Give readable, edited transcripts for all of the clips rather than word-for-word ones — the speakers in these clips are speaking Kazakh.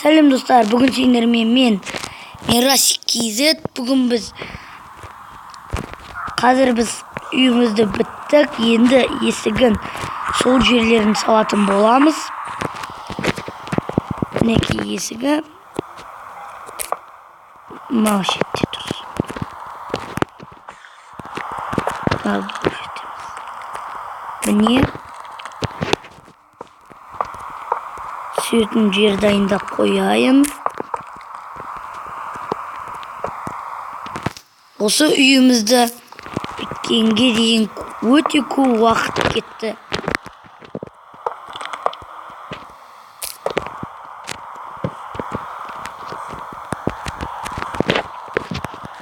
Сәлем достар, бүгін сендермен мен Мирасик KZ. Бүгін қазір біз үйімізді біттік. Енді есігін сол жерлерін салатын боламыз. Мінекей есігі мынау шетте тұр. Міне сүйетін жер дайындап қояйын. Осы үйімізді біткенге дейін өте көп уақыт кетті.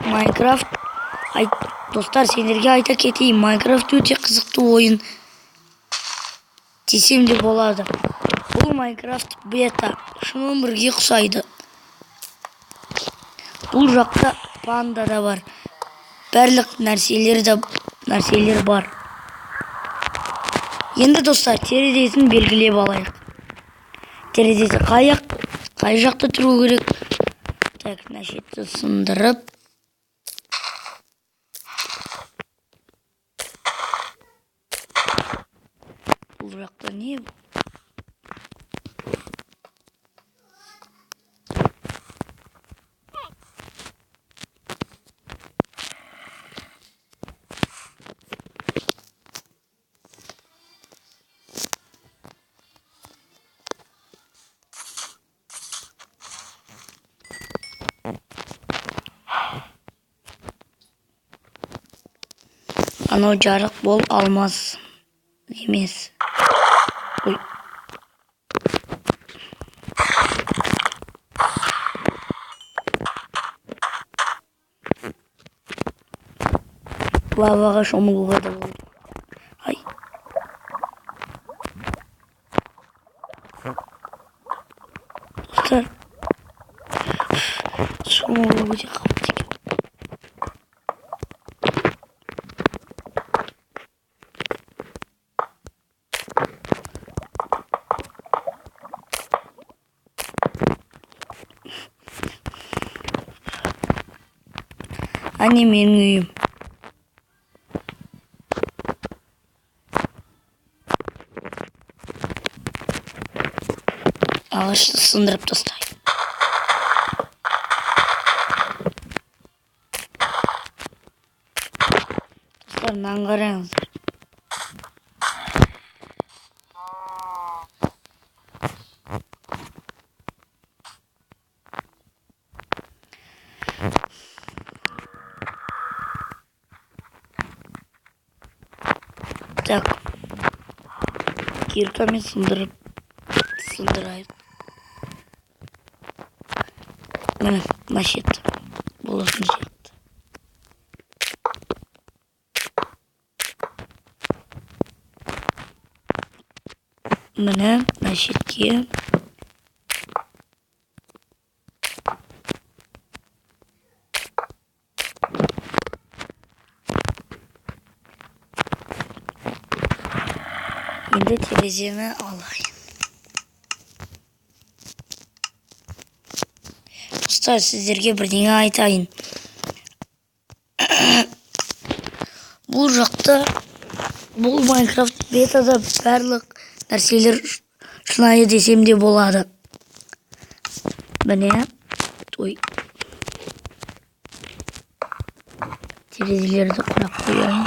Майнкрафт, достар, сендерге айта кетейін, Майнкрафт өте қызықты ойын десем де болады. Бұл Майнкрафт бета, шын өмірге ұқсайды. Бұл жақта панда да бар. Барлық нәрселер бар. Енді достар, терезесін белгілеп алайық. Терезесі қай жақта тұру керек? Так, мына шетті сындырып. Бұл жақта не? Анау жарық бол, алмаз емес. Ой. Лаваға шомылуға да болды. Ай. Достар, шомылу өте қауіпті екен. Әне менің үйім. Ағашты сындырып тастайын. Достар, мынаны қараңыздар. Так, киркамен сындырайық. Міне, машет болатын сияқты. Міне, машетке енді терезені алайын. Достар, сіздерге бірдеңе айтайын. Бұл жақта, бұл Майнкрафт бетада барлық нәрселер шынайы десем де болады. Міне, терезелерді құрап қояйын.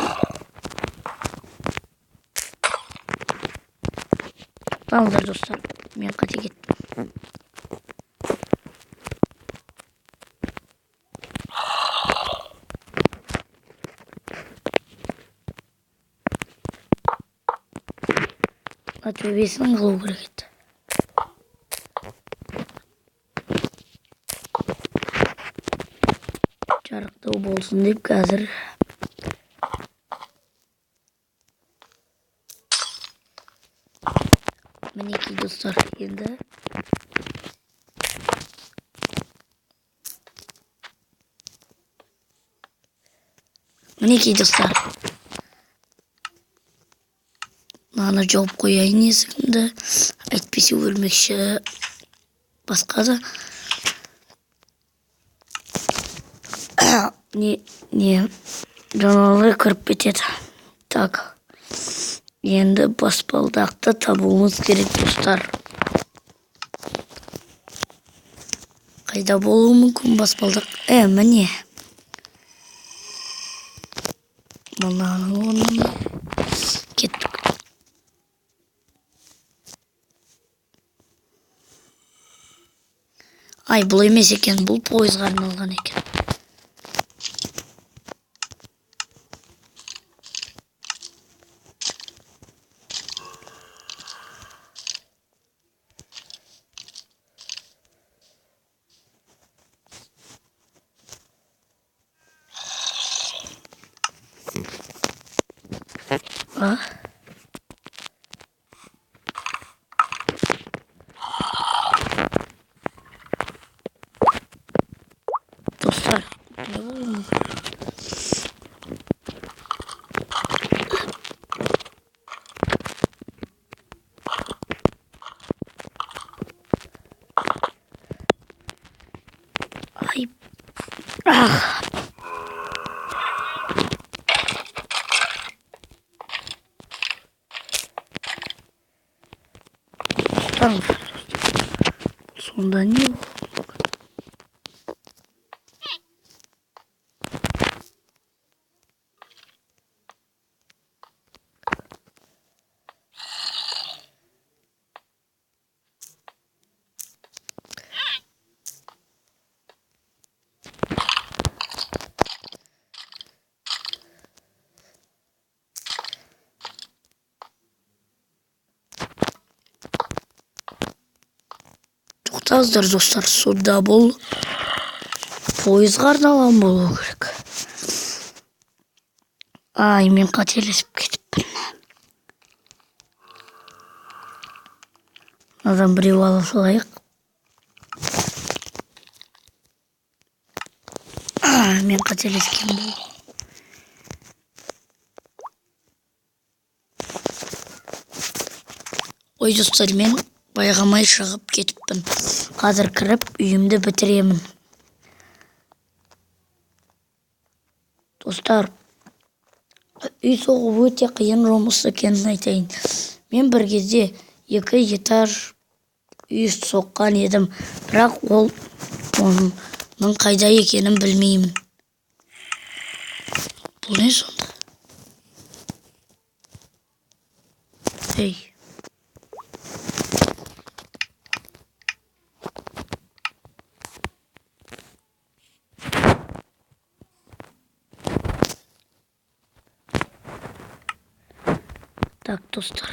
Алдар достар, мен қате кеттім. Төбесін қылу керек еді. Жарықтау болсын деп қазір. Мінекей достар, енді мінекей достар, мынаны жауып қояйын есігімді, әйтпесе өлмекші. басқа да не жануарлар кіріп кетеді. Так, енді баспалдақты табуымыз керек достар. Қайда болуы мүмкін баспалдақ? Міне. Мынаның кеттік. Ай, бұл емес екен, бұл пойызға арналған екен. Достар, ай, сонда не? Тоқтаңыздар достар, сонда бұл пойызға арналған болу керек. Ай, мен қателесіп кетіппін. Мынадан біреу ала салайық. Мен қателескен бұл. Ой достар, мен байғамай шығып кетіппін. Қазір кіріп үйімді бітіремін. Достар, үй соғу өте қиын жұмыс екенін айтайын. Мен бір кезде 2 этаж үй соққан едім, бірақ оның қайда екенін білмеймін. Бұл не сонда? Ей. Так, достар.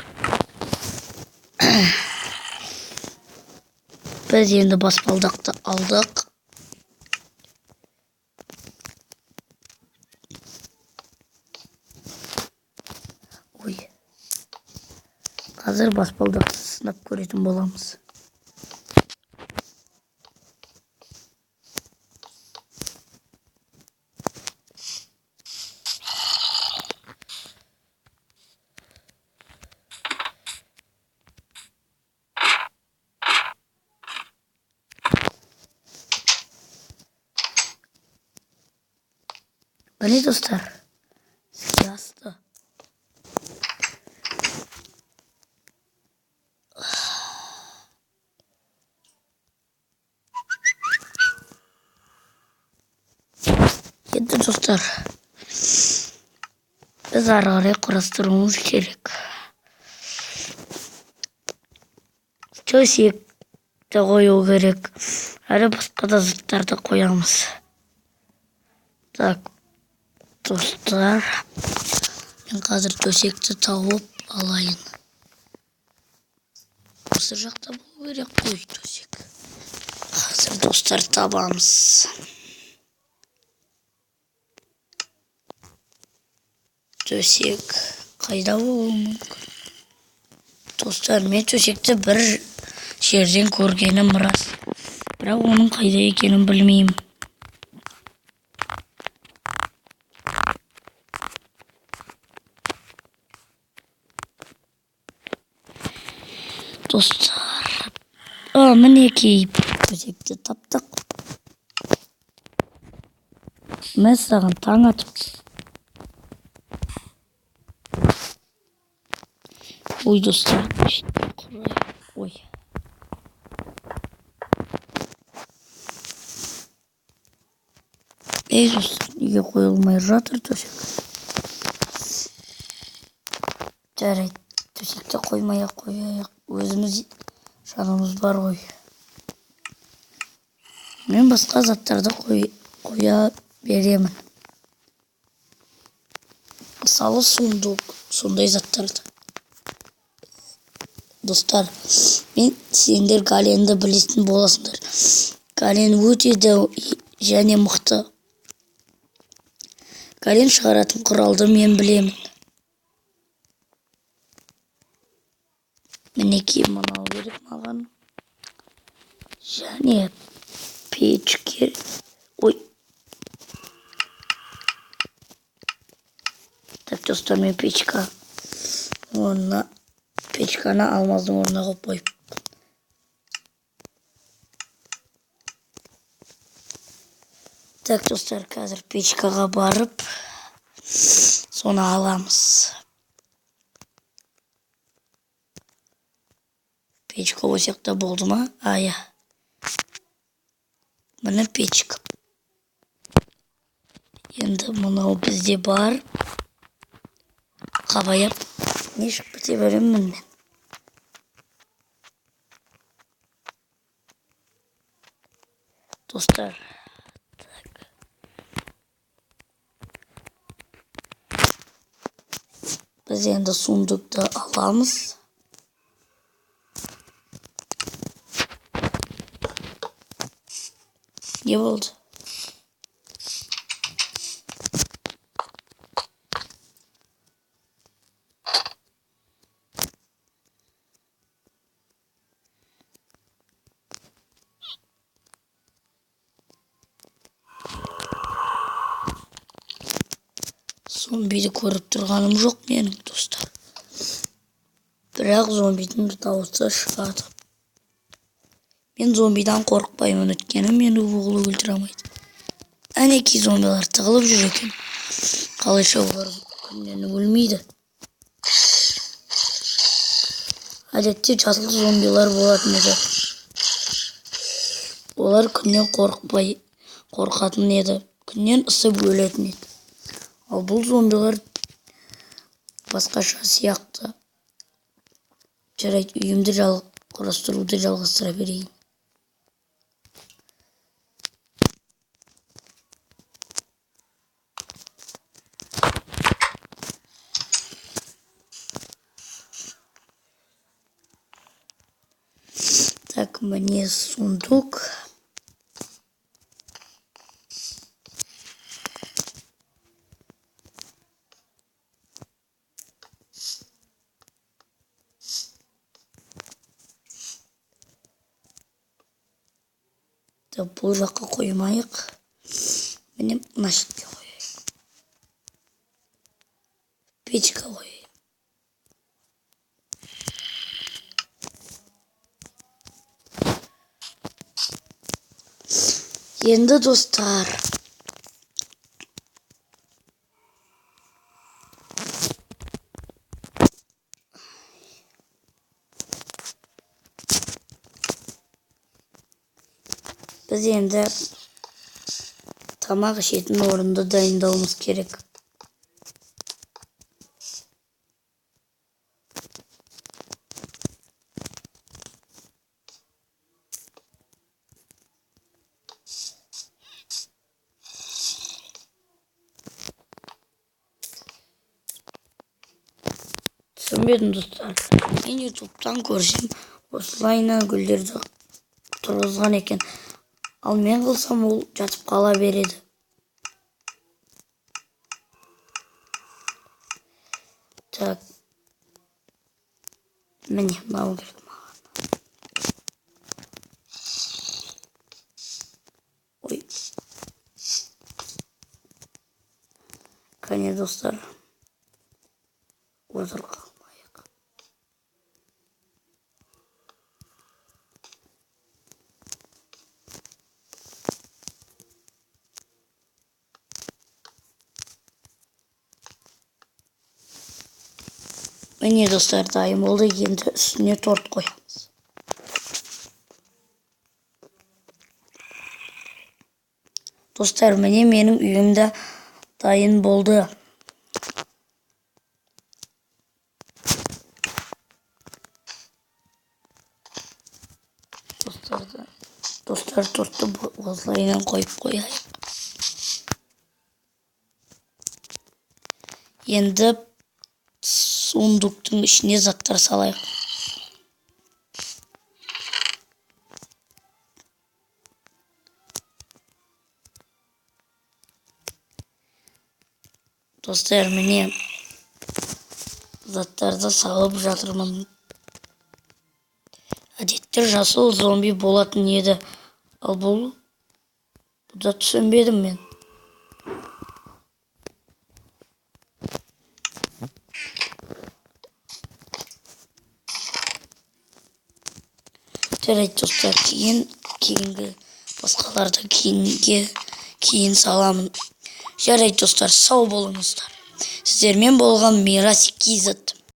Біз енді баспалдақты алдық. Ой. Қазір баспалдақты сынап көретін боламыз. Міне достар, іске асты. Енді достар, біз ары қарай құрастыруымыз керек. Төсекті қою керек. Әрі басқа да заттарды қоямыз. Так, достар, мен қазір төсекті тауып алайын. Осы жақта болу керек қой төсек. Қазір достар табамыз. Төсек қайда болуы мүмкін? Достар, мен төсекті бір жерден көргенім рас, бірақ оның қайда екенін білмеймін. Достар, мінекей те таптық. Мен саған таң атып. Ой, достар. Ой. Ей, достар, неге қойылмай жатыр төсек? Жарайды, төсекте қоймай-ақ қояйық. Өзіміз жанымыз бар ғой. Мен басқа заттарды қоя беремін. Мысалы сундук, сондай заттарды. Достар, мен сендер Галенді білетін боласыңдар. Гален өте және мықты. Гален шығаратын құралды мен білемін. Мінекей мынау керек маған. Және печке. Ой. Так, достар, мен печканы алмаздың орнына қойып. Так, достар, қазір печкаға барып, соны аламыз. Печка осяқта болды ма? Ая. Мына печка. Енді мынау бізде бар. Қабаяп, не шығып кете беремін мен. Достар. Біз енді сундукты аламыз. Не болды? Зомбиді көріп тұрғаным жоқ менің, достар. Бірақ зомбидің дауысы шығады. Мен зомбидан қорықпаймын, өйткені мені ол өлтіре алмайды. Әнекей зомбилар тығылып жүр екен. Қалайша олар күннен өлмейді. Әдетте жасыл зомбилар болатын еді. Олар күннен қорқатын еді. Күннен ысып өлетін еді. Ал бұл зомбилар басқаша сияқты. Жарайды, үйімді құрастыруды жалғастыра берейін. Так, міне сундук. Бұл жаққа қоймайық. Міне мына жерге қояйық. Печка қояйық. Енді, достар, біз енді тамақ ішетін орынды дайындауымыз керек. Түсінбедім, достар. Мен ютубтан көрсем, осылайына гүлдерді тұрғызған екен. Ал мен қылсам, ол жатып қала береді. Так. Міне, мынау керек маған. Ой. Кәне, достар. Отыр қалмайық. Міне достар, дайын болды. Енді үстіне торт қоямыз. Достар, міне менің үйімде дайын болды. Достар, тортты осылайынан қойып қояйық. Енді сундуктың ішіне заттар салайық. Достар, міне заттарды салып жатырмын. Әдетте жасыл зомби болатын еді. Ал бұда түсінбедім мен. Жарайды достар, кейінгі басқаларды кейін саламын. Жарайды достар, сау болыңыздар. Сіздермен болған Мирас Кизет.